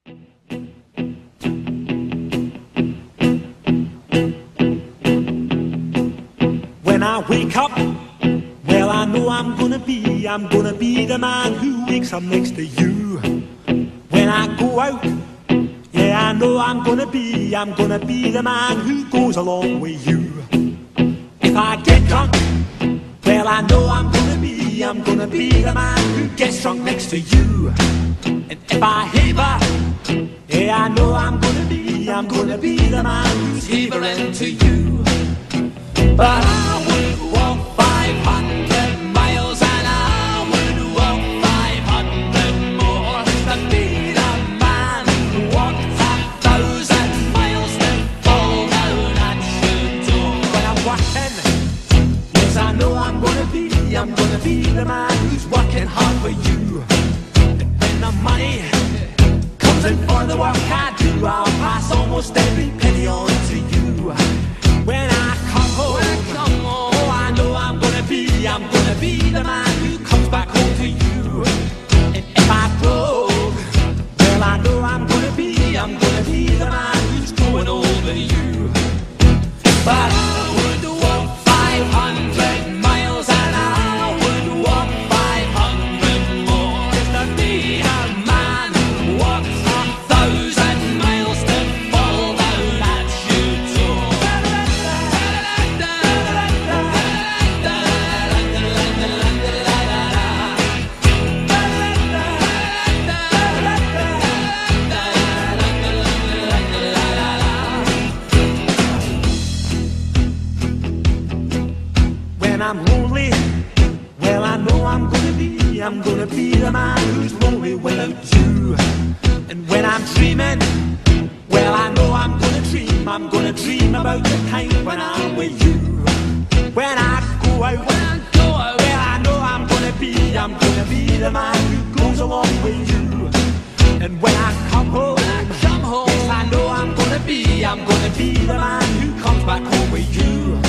When I wake up, well, I know I'm gonna be the man who wakes up next to you. When I go out, yeah, I know I'm gonna be the man who goes along with you. If I get drunk, well, I know I'm gonna be the man who gets drunk next to you. And if I haver, yeah, I know I'm gonna be the man who's havering to you. But I would walk 500 miles and I would walk 500 more to be the man who walked 1,000 miles to fall down at your door. When I'm working, yes, I know I'm gonna be the man who's working hard for you. And when the money comes in for the work I do, I'll pass almost every penny on to you. When I come home, oh, I know I'm gonna be the man who comes back home to you. And if I broke, well, I know I'm gonna be the man who's growing old with you. But I would walk 500 miles and I would walk 500 more just to be a man who walks 1,000 miles to fall down at your door. When I'm lonely, well, I know I'm gonna be the man who's lonely without you. And when I'm dreaming, well, I know I'm gonna dream about the time when I'm with you. When I go out, well, I know I'm gonna be the man who goes along with you. And when I come home, yes, I know I'm gonna be the man who comes back home with you.